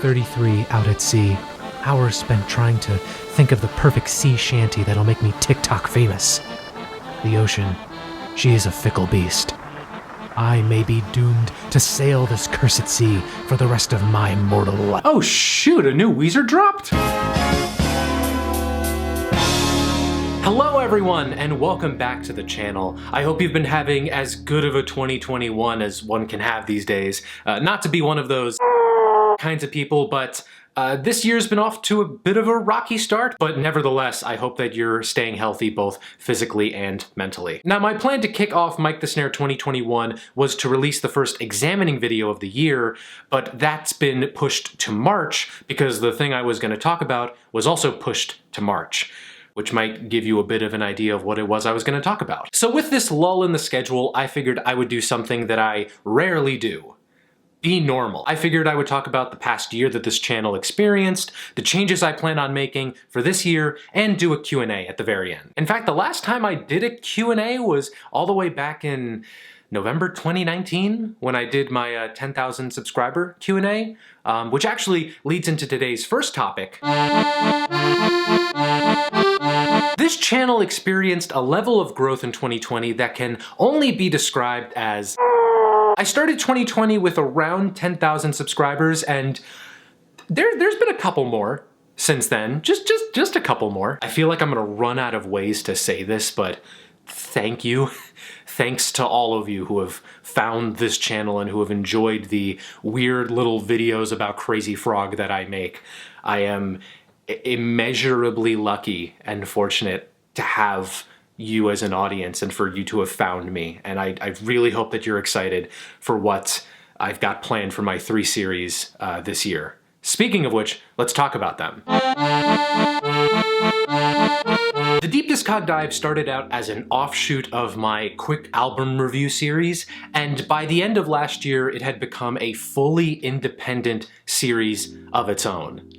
33 out at sea. Hours spent trying to think of the perfect sea shanty that'll make me TikTok famous. The ocean, she is a fickle beast. I may be doomed to sail this cursed sea for the rest of my mortal life. Oh shoot, a new Weezer dropped? Hello everyone, and welcome back to the channel. I hope you've been having as good of a 2021 as one can have these days. Not to be one of those kinds of people, but this year's been off to a bit of a rocky start, but nevertheless, I hope that you're staying healthy both physically and mentally. Now, my plan to kick off Mike the Snare 2021 was to release the first examining video of the year, but that's been pushed to March because the thing I was going to talk about was also pushed to March, which might give you a bit of an idea of what it was I was going to talk about. So with this lull in the schedule, I figured I would do something that I rarely do. Be normal. I figured I would talk about the past year that this channel experienced, the changes I plan on making for this year, and do a Q&A at the very end. In fact, the last time I did a Q&A was all the way back in November 2019 when I did my 10,000 subscriber Q&A, which actually leads into today's first topic. This channel experienced a level of growth in 2020 that can only be described as... I started 2020 with around 10,000 subscribers, and there's been a couple more since then. Just a couple more. I feel like I'm gonna run out of ways to say this, but thank you. Thanks to all of you who have found this channel and who have enjoyed the weird little videos about Crazy Frog that I make. I am immeasurably lucky and fortunate to have you as an audience and for you to have found me, and I really hope that you're excited for what I've got planned for my 3 series this year. Speaking of which, let's talk about them. The Deep Discog Dive started out as an offshoot of my quick album review series, and by the end of last year it had become a fully independent series of its own.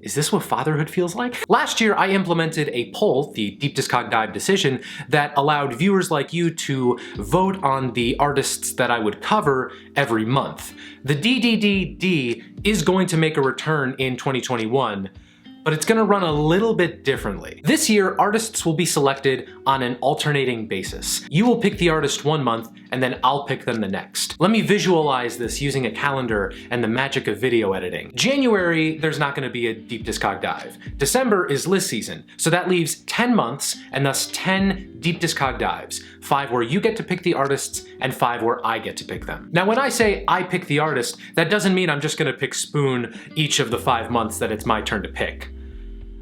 Is this what fatherhood feels like? Last year, I implemented a poll, the Deep Discog Dive decision, that allowed viewers like you to vote on the artists that I would cover every month. The DDDD is going to make a return in 2021, but it's gonna run a little bit differently. This year, artists will be selected on an alternating basis. You will pick the artist one month, and then I'll pick them the next. Let me visualize this using a calendar and the magic of video editing. January, there's not gonna be a Deep Discog Dive. December is list season, so that leaves 10 months, and thus 10 Deep Discog Dives. 5 where you get to pick the artists, and 5 where I get to pick them. Now, when I say I pick the artist, that doesn't mean I'm just gonna pick Spoon each of the 5 months that it's my turn to pick.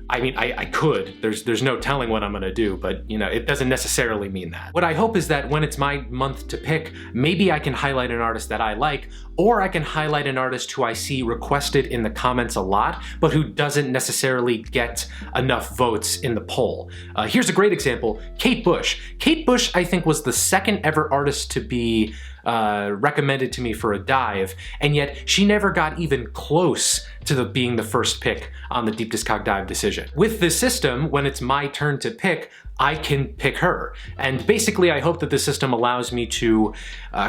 I mean, I could. There's no telling what I'm gonna do, but you know, it doesn't necessarily mean that. What I hope is that when it's my month to pick, maybe I can highlight an artist that I like, or I can highlight an artist who I see requested in the comments a lot, but who doesn't necessarily get enough votes in the poll. Here's a great example, Kate Bush. Kate Bush, I think, was the second ever artist to be recommended to me for a dive, and yet she never got even close to being the first pick on the Deep Discog Dive decision. With this system, when it's my turn to pick, I can pick her. And basically, I hope that the system allows me to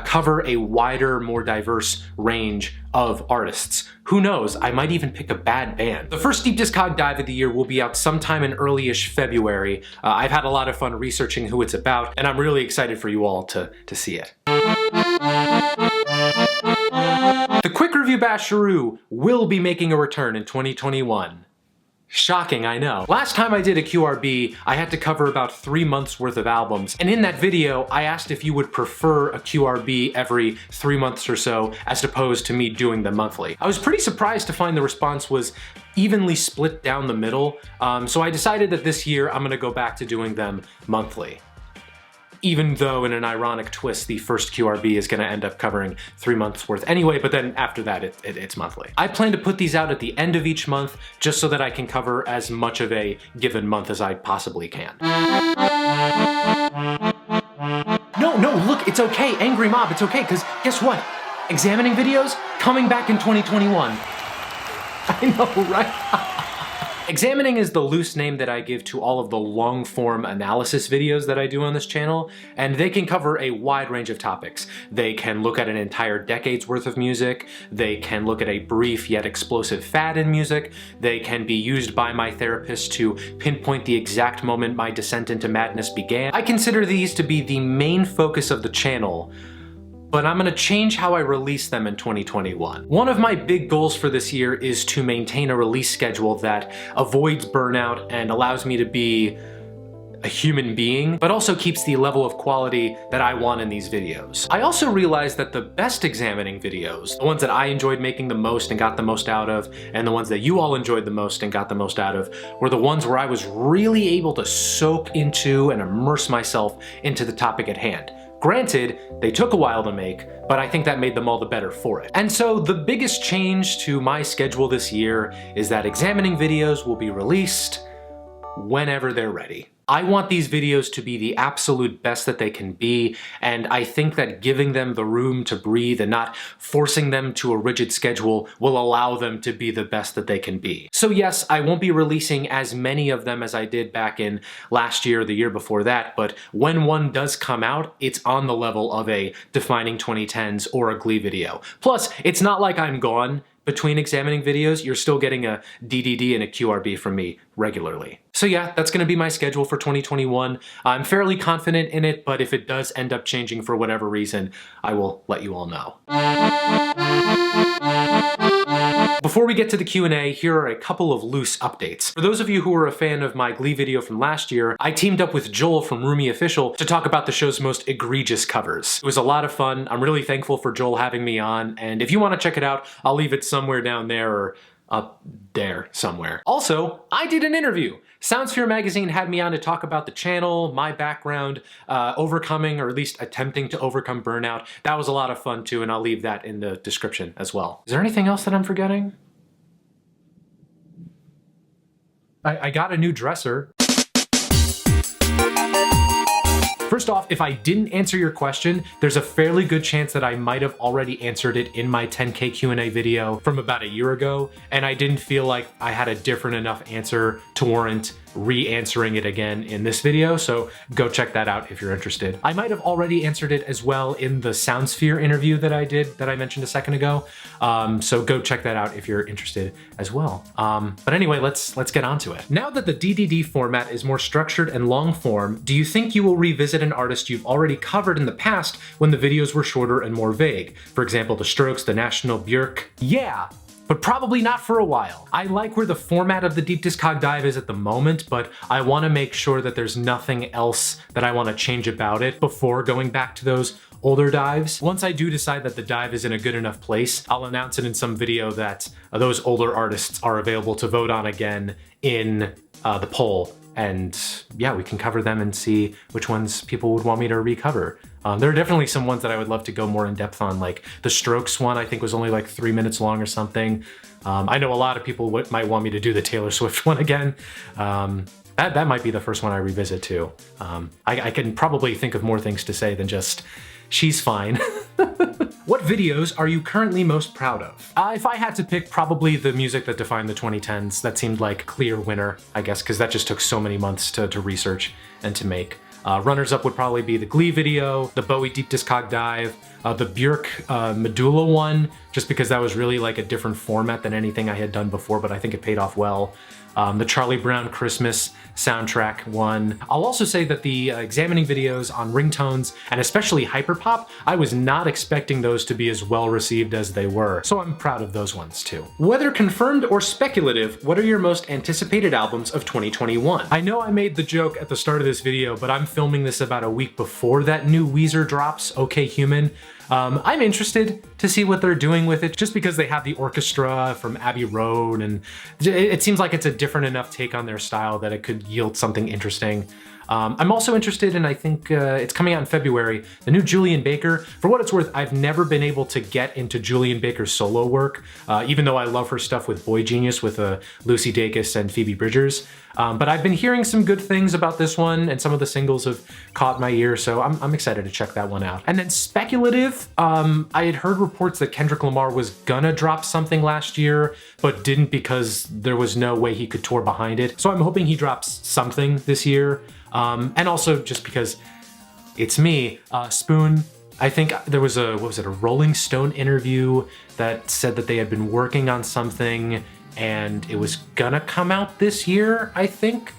cover a wider, more diverse range of artists. Who knows, I might even pick a bad band. The first Deep Discog Dive of the year will be out sometime in early-ish February. I've had a lot of fun researching who it's about, and I'm really excited for you all to see it. The Quick Review Basharoo will be making a return in 2021. Shocking, I know. Last time I did a QRB, I had to cover about 3 months worth of albums, and in that video, I asked if you would prefer a QRB every 3 months or so, as opposed to me doing them monthly. I was pretty surprised to find the response was evenly split down the middle, so I decided that this year I'm gonna go back to doing them monthly. Even though, in an ironic twist, the first QRB is gonna end up covering 3 months worth anyway, but then after that, it's monthly. I plan to put these out at the end of each month, just so that I can cover as much of a given month as I possibly can. No, look, it's okay, Angry Mob, it's okay, because guess what? Examining videos, coming back in 2021. I know, right? Examining is the loose name that I give to all of the long-form analysis videos that I do on this channel, and they can cover a wide range of topics. They can look at an entire decade's worth of music, they can look at a brief yet explosive fad in music, they can be used by my therapist to pinpoint the exact moment my descent into madness began. I consider these to be the main focus of the channel, but I'm gonna change how I release them in 2021. One of my big goals for this year is to maintain a release schedule that avoids burnout and allows me to be a human being, but also keeps the level of quality that I want in these videos. I also realized that the best examining videos, the ones that I enjoyed making the most and got the most out of, and the ones that you all enjoyed the most and got the most out of, were the ones where I was really able to soak into and immerse myself into the topic at hand. Granted, they took a while to make, but I think that made them all the better for it. And so the biggest change to my schedule this year is that examining videos will be released whenever they're ready. I want these videos to be the absolute best that they can be, and I think that giving them the room to breathe and not forcing them to a rigid schedule will allow them to be the best that they can be. So yes, I won't be releasing as many of them as I did back in last year or the year before that, but when one does come out, it's on the level of a Defining 2010s or a Glee video. Plus, it's not like I'm gone between examining videos. You're still getting a DDD and a QRB from me regularly. So yeah, that's gonna be my schedule for 2021. I'm fairly confident in it, but if it does end up changing for whatever reason, I will let you all know. Before we get to the Q&A, here are a couple of loose updates. For those of you who are a fan of my Glee video from last year, I teamed up with Joel from Roomie Official to talk about the show's most egregious covers. It was a lot of fun. I'm really thankful for Joel having me on, and if you want to check it out, I'll leave it somewhere down there or up there somewhere. Also, I did an interview. Soundsphere magazine had me on to talk about the channel, my background, overcoming or at least attempting to overcome burnout. That was a lot of fun too, and I'll leave that in the description as well. Is there anything else that I'm forgetting? I got a new dresser. First off, if I didn't answer your question, there's a fairly good chance that I might have already answered it in my 10K Q&A video from about a year ago, and I didn't feel like I had a different enough answer to warrant re-answering it again in this video, so go check that out if you're interested. I might have already answered it as well in the Soundsphere interview that I did that I mentioned a second ago, so go check that out if you're interested as well. But anyway, let's get onto it. Now that the DDD format is more structured and long form, do you think you will revisit an artist you've already covered in the past when the videos were shorter and more vague? For example, The Strokes, The National, Björk? Yeah, but probably not for a while. I like where the format of the Deep Discog Dive is at the moment, but I want to make sure that there's nothing else that I want to change about it before going back to those older dives. Once I do decide that the dive is in a good enough place, I'll announce it in some video that those older artists are available to vote on again in the poll. And yeah, we can cover them and see which ones people would want me to recover. There are definitely some ones that I would love to go more in depth on, like the Strokes one I think was only like 3 minutes long or something. I know a lot of people might want me to do the Taylor Swift one again. That might be the first one I revisit too. I can probably think of more things to say than just, she's fine. What videos are you currently most proud of? If I had to pick, probably the music that defined the 2010s. That seemed like clear winner, I guess, because that just took so many months to research and to make. Runners-up would probably be the Glee video, the Bowie Deep Discog Dive, the Björk Medulla one, just because that was really like a different format than anything I had done before, but I think it paid off well. The Charlie Brown Christmas soundtrack one. I'll also say that the examining videos on ringtones, and especially hyperpop, I was not expecting those to be as well received as they were, so I'm proud of those ones too. Whether confirmed or speculative, what are your most anticipated albums of 2021? I know I made the joke at the start of this video, but I'm filming this about a week before that new Weezer drops, OK Human. I'm interested to see what they're doing with it, just because they have the orchestra from Abbey Road, and it seems like it's a different enough take on their style that it could yield something interesting. I'm also interested in, I think it's coming out in February, the new Julian Baker. For what it's worth, I've never been able to get into Julian Baker's solo work, even though I love her stuff with Boy Genius with Lucy Dacus and Phoebe Bridgers. But I've been hearing some good things about this one, and some of the singles have caught my ear, so I'm excited to check that one out. And then speculative, I had heard reports that Kendrick Lamar was gonna drop something last year, but didn't because there was no way he could tour behind it. So I'm hoping he drops something this year. And also just because it's me, Spoon, I think there was a Rolling Stone interview that said that they had been working on something and it was gonna come out this year, I think.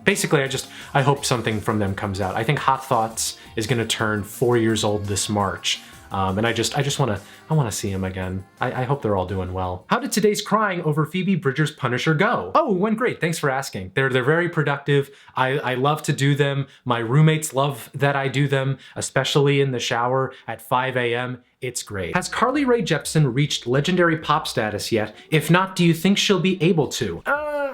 Basically, I hope something from them comes out. I think Hot Thoughts is gonna turn 4 years old this March. And I wanna see him again. I hope they're all doing well. How did today's crying over Phoebe Bridgers' Punisher go? Oh, it went great, thanks for asking. They're very productive. I love to do them. My roommates love that I do them, especially in the shower at 5 a.m. It's great. Has Carly Rae Jepsen reached legendary pop status yet? If not, do you think she'll be able to?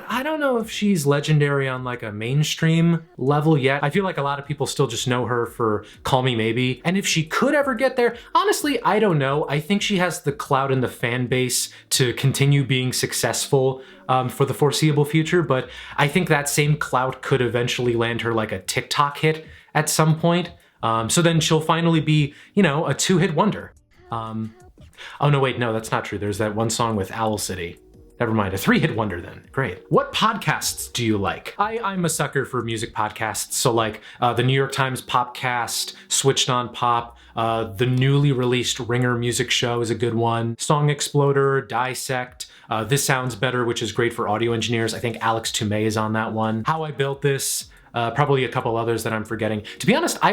I don't know if she's legendary on like a mainstream level yet. I feel like a lot of people still just know her for Call Me Maybe. And if she could ever get there, honestly, I don't know. I think she has the clout and the fan base to continue being successful for the foreseeable future, but I think that same clout could eventually land her like a TikTok hit at some point. So then she'll finally be, you know, a two-hit wonder. Oh no, wait, no, that's not true. There's that one song with Owl City. Never mind, a three-hit wonder then. Great. What podcasts do you like? I'm a sucker for music podcasts, so like the New York Times Popcast, Switched on Pop, the newly released Ringer Music Show is a good one, Song Exploder, Dissect, This Sounds Better, which is great for audio engineers. I think Alex Toomey is on that one. How I Built This, probably a couple others that I'm forgetting. To be honest, I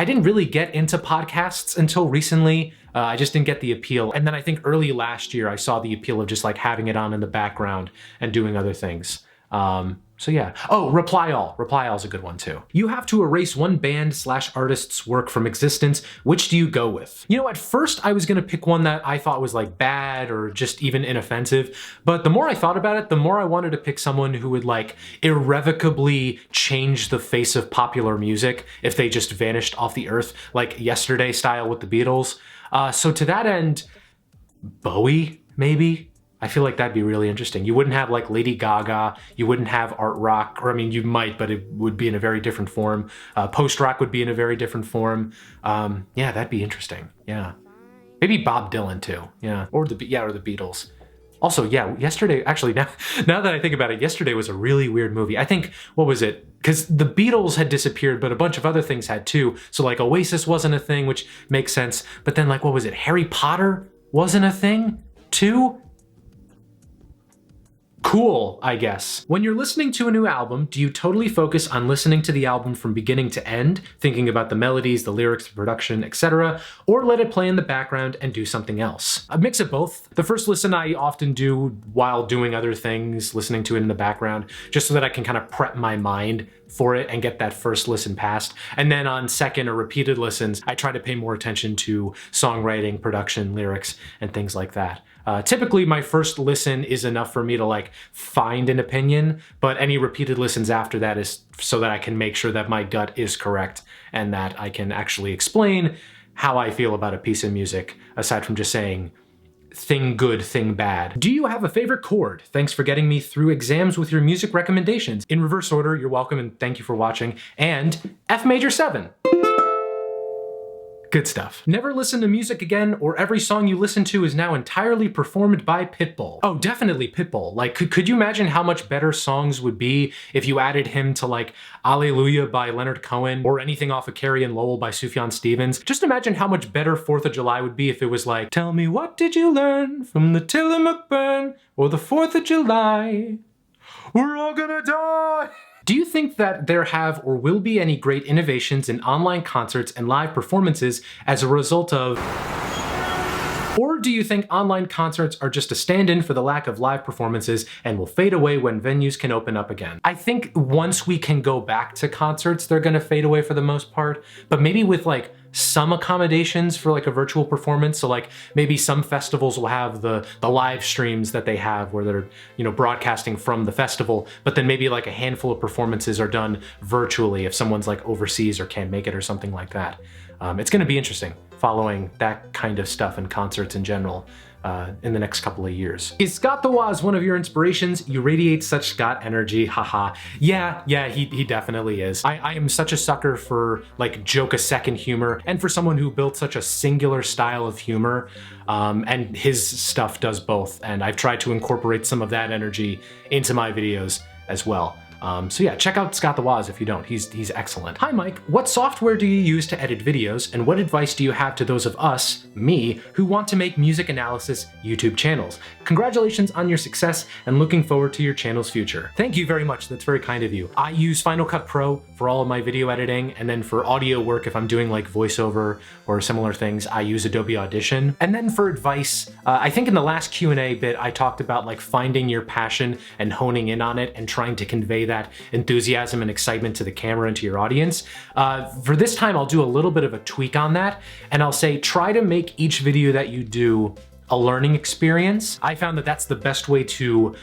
didn't really get into podcasts until recently. I just didn't get the appeal. And then I think early last year, I saw the appeal of just like having it on in the background and doing other things. So yeah. Oh, Reply All. Reply All is a good one too. You have to erase one band/artist's work from existence. Which do you go with? You know, at first I was gonna pick one that I thought was like bad or just even inoffensive, but the more I thought about it, the more I wanted to pick someone who would like irrevocably change the face of popular music if they just vanished off the earth, like Yesterday style with the Beatles. So to that end, Bowie, maybe? I feel like that'd be really interesting. You wouldn't have like Lady Gaga, you wouldn't have art rock, or I mean, you might, but it would be in a very different form. Post-rock would be in a very different form. Yeah, that'd be interesting, yeah. Maybe Bob Dylan too, yeah. Or the Beatles. Also, yeah, Yesterday, actually, now that I think about it, Yesterday was a really weird movie. I think, what was it? Because the Beatles had disappeared, but a bunch of other things had too. So like Oasis wasn't a thing, which makes sense. But then like, what was it? Harry Potter wasn't a thing too? Cool, I guess. When you're listening to a new album, do you totally focus on listening to the album from beginning to end, thinking about the melodies, the lyrics, the production, etc., or let it play in the background and do something else? A mix of both. The first listen I often do while doing other things, listening to it in the background, just so that I can kind of prep my mind for it and get that first listen past. And then on second or repeated listens, I try to pay more attention to songwriting, production, lyrics, and things like that. Typically my first listen is enough for me to like find an opinion, but any repeated listens after that is so that I can make sure that my gut is correct and that I can actually explain how I feel about a piece of music, aside from just saying thing good, thing bad. Do you have a favorite chord? Thanks for getting me through exams with your music recommendations. In reverse order, you're welcome and thank you for watching. And F major 7. Good stuff. Never listen to music again, or every song you listen to is now entirely performed by Pitbull. Oh, definitely Pitbull. Like, could you imagine how much better songs would be if you added him to like Alleluia by Leonard Cohen, or anything off of Carrie and Lowell by Sufjan Stevens? Just imagine how much better 4th of July would be if it was like, tell me what did you learn from the Tillamook Burn or the 4th of July? We're all gonna die! Do you think that there have or will be any great innovations in online concerts and live performances as a result of Or do you think online concerts are just a stand-in for the lack of live performances and will fade away when venues can open up again? I think once we can go back to concerts, they're gonna fade away for the most part, but maybe with like some accommodations for like a virtual performance. So like maybe some festivals will have the live streams that they have where they're, you know, broadcasting from the festival, but then maybe like a handful of performances are done virtually if someone's like overseas or can't make it or something like that. It's gonna be interesting following that kind of stuff in concerts in general in the next couple of years. Is Scott the Woz one of your inspirations? You radiate such Scott energy, haha. Yeah, he definitely is. I am such a sucker for like joke-a-second humor and for someone who built such a singular style of humor, and his stuff does both, and I've tried to incorporate some of that energy into my videos as well. So yeah, check out Scott the Woz if you don't. He's excellent. Hi Mike, what software do you use to edit videos, and what advice do you have to those of us, me, who want to make music analysis YouTube channels? Congratulations on your success and looking forward to your channel's future. Thank you very much, that's very kind of you. I use Final Cut Pro for all of my video editing, and then for audio work, if I'm doing like voiceover or similar things, I use Adobe Audition. And then for advice, I think in the last Q&A bit, I talked about like finding your passion and honing in on it and trying to convey that enthusiasm and excitement to the camera and to your audience. For this time, I'll do a little bit of a tweak on that, and I'll say try to make each video that you do a learning experience. I found that that's the best way to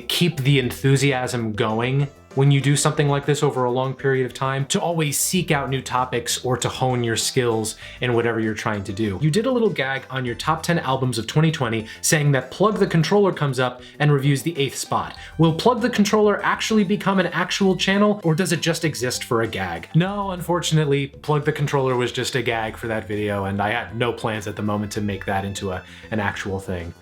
keep the enthusiasm going when you do something like this over a long period of time, to always seek out new topics or to hone your skills in whatever you're trying to do. You did a little gag on your top 10 albums of 2020 saying that Plug the Controller comes up and reviews the 8th spot. Will Plug the Controller actually become an actual channel, or does it just exist for a gag? No, unfortunately, Plug the Controller was just a gag for that video, and I had no plans at the moment to make that into an actual thing.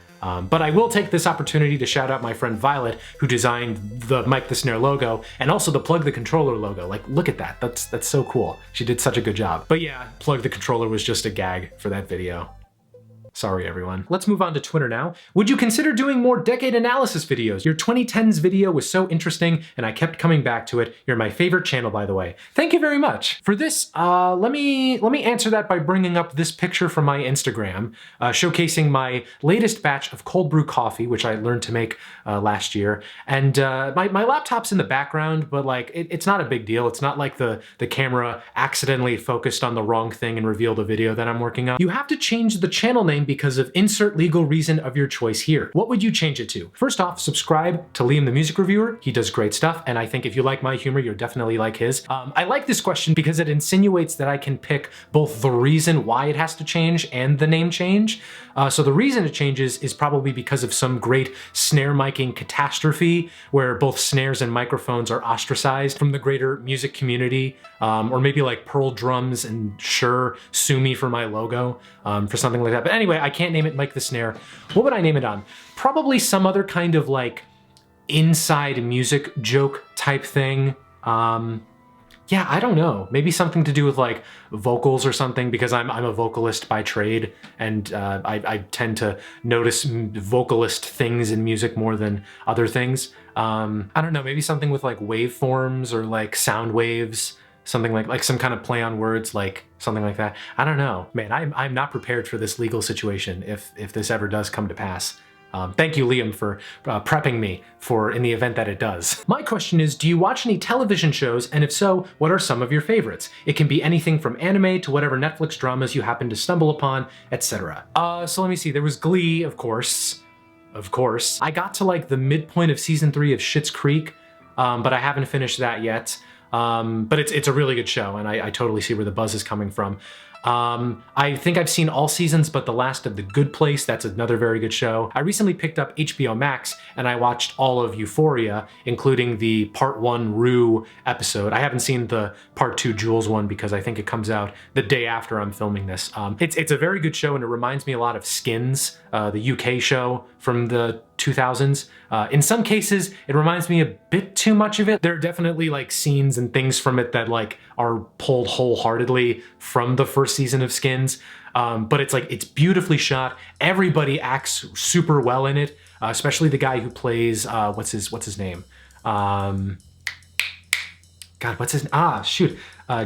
But I will take this opportunity to shout out my friend Violet, who designed the Mike the Snare logo and also the Plug the Controller logo. Like, look at that. That's so cool. She did such a good job. But yeah, Plug the Controller was just a gag for that video. Sorry, everyone. Let's move on to Twitter now. Would you consider doing more decade analysis videos? Your 2010s video was so interesting, and I kept coming back to it. You're my favorite channel, by the way. Thank you very much. For this, let me answer that by bringing up this picture from my Instagram, showcasing my latest batch of cold brew coffee, which I learned to make last year. And my laptop's in the background, but like it's not a big deal. It's not like the camera accidentally focused on the wrong thing and revealed a video that I'm working on. You have to change the channel name because of insert legal reason of your choice here. What would you change it to? First off, subscribe to Liam the Music Reviewer. He does great stuff, and I think if you like my humor, you'll definitely like his. I like this question because it insinuates that I can pick both the reason why it has to change and the name change. So the reason it changes is probably because of some great snare miking catastrophe where both snares and microphones are ostracized from the greater music community, or maybe like Pearl Drums and Shure sue me for my logo for something like that. But anyway, I can't name it Mike the Snare. What would I name it on? Probably some other kind of like inside music joke type thing. Yeah, I don't know. Maybe something to do with like vocals or something, because I'm a vocalist by trade, and I tend to notice vocalist things in music more than other things. I don't know, maybe something with like waveforms or like sound waves, something like some kind of play on words, like something like that. I don't know. Man, I'm not prepared for this legal situation if this ever does come to pass. Thank you, Liam, for prepping me for in the event that it does. My question is, do you watch any television shows? And if so, what are some of your favorites? It can be anything from anime to whatever Netflix dramas you happen to stumble upon, etc. So let me see. There was Glee, of course. Of course. I got to like the midpoint of season 3 of Schitt's Creek, but I haven't finished that yet. But it's a really good show, and I totally see where the buzz is coming from. I think I've seen all seasons but the last of The Good Place. That's another very good show. I recently picked up HBO Max and I watched all of Euphoria, including the part 1 Rue episode. I haven't seen the part 2 Jules one because I think it comes out the day after I'm filming this. It's a very good show, and it reminds me a lot of Skins, the UK show from the 2000s. In some cases, it reminds me a bit too much of it. There are definitely like scenes and things from it that like are pulled wholeheartedly from the first season of Skins. But it's beautifully shot. Everybody acts super well in it, especially the guy who plays, what's his name? God, God, what's his, shoot.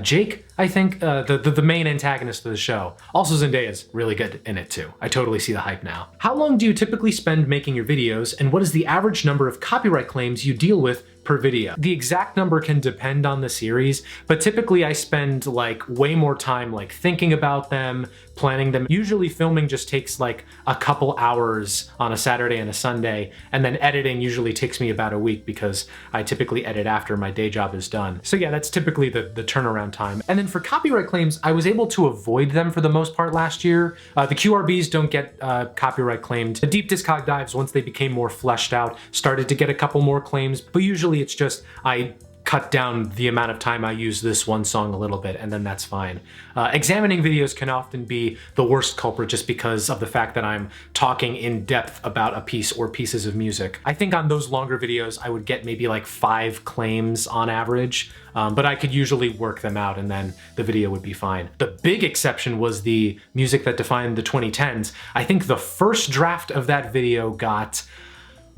Jake, I think, the main antagonist of the show. Also Zendaya's really good in it too. I totally see the hype now. How long do you typically spend making your videos, and what is the average number of copyright claims you deal with per video? The exact number can depend on the series, but typically I spend like way more time like thinking about them, planning them. Usually filming just takes like a couple hours on a Saturday and a Sunday, and then editing usually takes me about a week because I typically edit after my day job is done. So yeah, that's typically the turnaround time. And then for copyright claims, I was able to avoid them for the most part last year. The QRBs don't get copyright claimed. The deep discog dives, once they became more fleshed out, started to get a couple more claims, but usually it's just I cut down the amount of time I use this one song a little bit, and then that's fine. Examining videos can often be the worst culprit just because of the fact that I'm talking in depth about a piece or pieces of music. I think on those longer videos, I would get maybe like 5 claims on average, but I could usually work them out and then the video would be fine. The big exception was the music that defined the 2010s. I think the first draft of that video got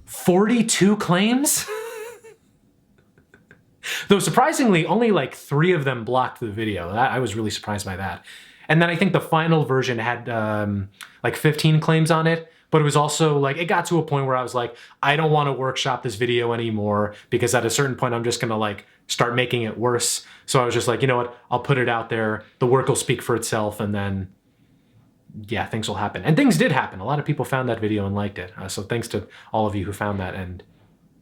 42 claims? Though surprisingly, only like 3 of them blocked the video. I was really surprised by that. And then I think the final version had like 15 claims on it, but it was also like, it got to a point where I was like, I don't want to workshop this video anymore because at a certain point I'm just gonna like start making it worse. So I was just like, you know what, I'll put it out there, the work will speak for itself, and then yeah, things will happen. And things did happen. A lot of people found that video and liked it. So thanks to all of you who found that and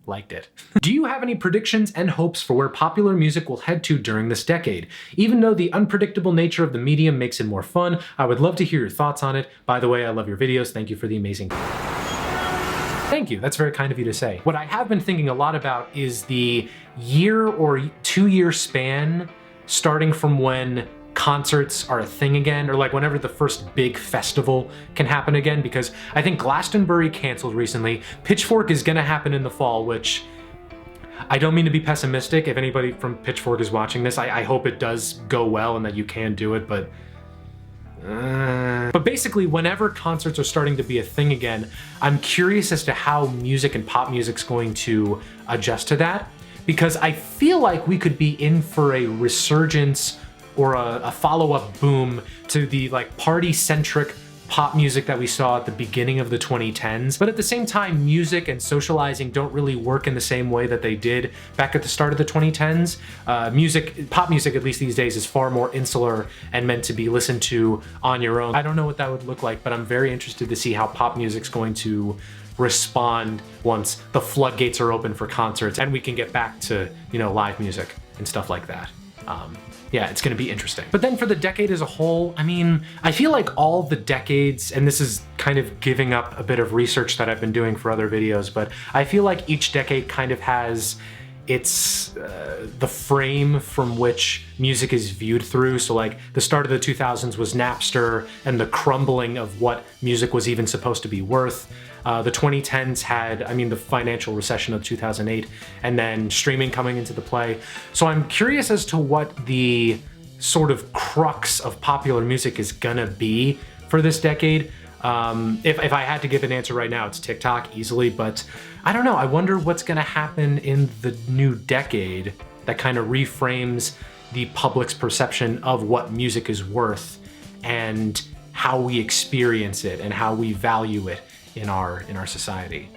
liked it. Do you have any predictions and hopes for where popular music will head to during this decade? Even though the unpredictable nature of the medium makes it more fun, I would love to hear your thoughts on it. By the way, I love your videos. Thank you for the amazing... Thank you, that's very kind of you to say. What I have been thinking a lot about is the year or 2-year span starting from when concerts are a thing again, or like whenever the first big festival can happen again, because I think Glastonbury canceled recently. Pitchfork is gonna happen in the fall, which I don't mean to be pessimistic. If anybody from Pitchfork is watching this, I hope it does go well and that you can do it, but basically whenever concerts are starting to be a thing again, I'm curious as to how music and pop music's going to adjust to that, because I feel like we could be in for a resurgence or a follow-up boom to the like party-centric pop music that we saw at the beginning of the 2010s. But at the same time, music and socializing don't really work in the same way that they did back at the start of the 2010s. Pop music, at least these days, is far more insular and meant to be listened to on your own. I don't know what that would look like, but I'm very interested to see how pop music's going to respond once the floodgates are open for concerts and we can get back to, you know, live music and stuff like that. Yeah, it's gonna be interesting. But then for the decade as a whole, I mean, I feel like all the decades, and this is kind of giving up a bit of research that I've been doing for other videos, but I feel like each decade kind of has its, the frame from which music is viewed through. So like the start of the 2000s was Napster and the crumbling of what music was even supposed to be worth. The 2010s had, I mean, the financial recession of 2008, and then streaming coming into the play. So I'm curious as to what the sort of crux of popular music is gonna be for this decade. If I had to give an answer right now, it's TikTok easily, but I don't know. I wonder what's gonna happen in the new decade that kind of reframes the public's perception of what music is worth and how we experience it and how we value it in our society.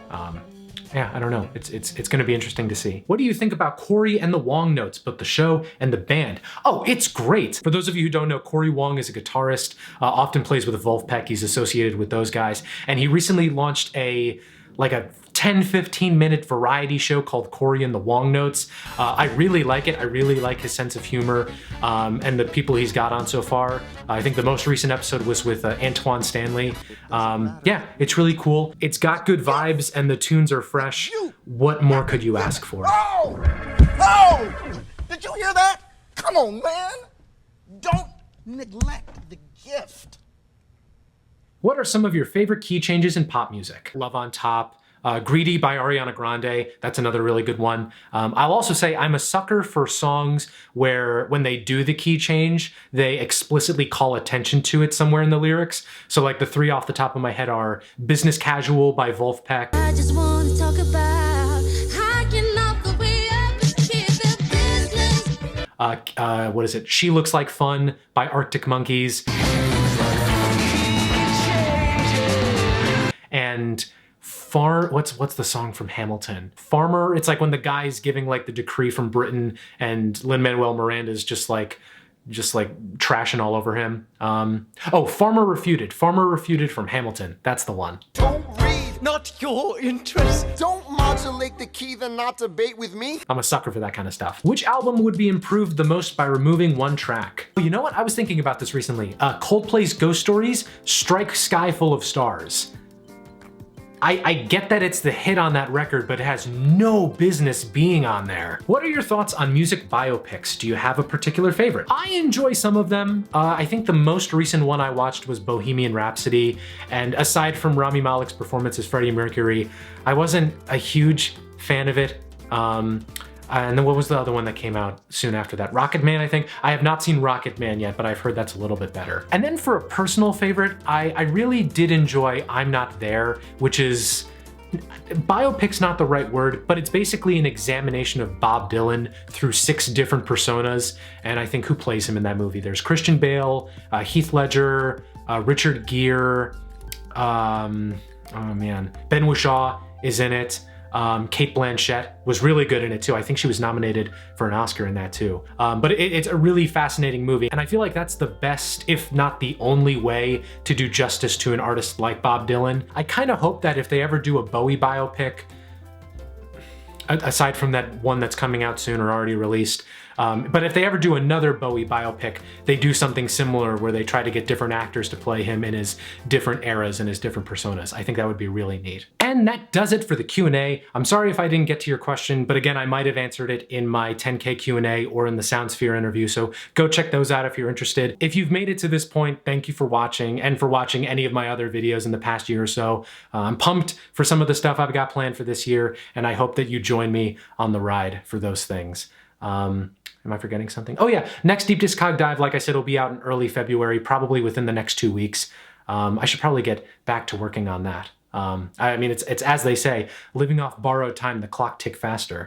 Yeah, I don't know. It's gonna be interesting to see. What do you think about Cory and the Wong Notes, both the show and the band? Oh, it's great. For those of you who don't know, Cory Wong is a guitarist, often plays with Vulfpeck. He's associated with those guys. And he recently launched a 10-15 minute variety show called Cory and the Wong Notes. I really like it. I really like his sense of humor and the people he's got on so far. I think the most recent episode was with Antoine Stanley. Yeah, it's really cool. It's got good vibes and the tunes are fresh. What more could you ask for? Oh! Oh! Did you hear that? Come on, man! Don't neglect the gift. What are some of your favorite key changes in pop music? Love on Top, Greedy by Ariana Grande, that's another really good one. I'll also say I'm a sucker for songs where when they do the key change, they explicitly call attention to it somewhere in the lyrics. So like the 3 off the top of my head are Business Casual by Vulfpeck. I just want to talk about hiking off the way up and keep the business What is it? She Looks Like Fun by Arctic Monkeys. And what's the song from Hamilton? Farmer. It's like when the guy's giving like the decree from Britain and Lin-Manuel Miranda's just like trashing all over him. Farmer Refuted. Farmer Refuted from Hamilton. That's the one. Don't read, not your interest. Don't modulate the key, then not debate with me. I'm a sucker for that kind of stuff. Which album would be improved the most by removing one track? You know what? I was thinking about this recently. Coldplay's Ghost Stories, Strike Sky Full of Stars. I get that it's the hit on that record, but it has no business being on there. What are your thoughts on music biopics? Do you have a particular favorite? I enjoy some of them. I think the most recent one I watched was Bohemian Rhapsody, and aside from Rami Malek's performance as Freddie Mercury, I wasn't a huge fan of it. And then what was the other one that came out soon after that? Rocket Man, I think. I have not seen Rocket Man yet, but I've heard that's a little bit better. And then for a personal favorite, I really did enjoy I'm Not There, which is, biopic's not the right word, but it's basically an examination of Bob Dylan through 6 different personas. And I think who plays him in that movie? There's Christian Bale, Heath Ledger, Richard Gere, Ben Whishaw is in it. Cate Blanchett was really good in it too. I think she was nominated for an Oscar in that too. But it's a really fascinating movie, and I feel like that's the best, if not the only way to do justice to an artist like Bob Dylan. I kind of hope that if they ever do a Bowie biopic, aside from that one that's coming out soon or already released, but if they ever do another Bowie biopic, they do something similar where they try to get different actors to play him in his different eras and his different personas. I think that would be really neat. And that does it for the Q&A. I'm sorry if I didn't get to your question, but again, I might have answered it in my 10K Q&A or in the SoundSphere interview, so go check those out if you're interested. If you've made it to this point, thank you for watching and for watching any of my other videos in the past year or so. I'm pumped for some of the stuff I've got planned for this year, and I hope that you join me on the ride for those things. Am I forgetting something? Oh yeah, next Deep Discog Dive, like I said, will be out in early February, probably within the next 2 weeks. I should probably get back to working on that. I mean, it's as they say, living off borrowed time, the clock tick faster.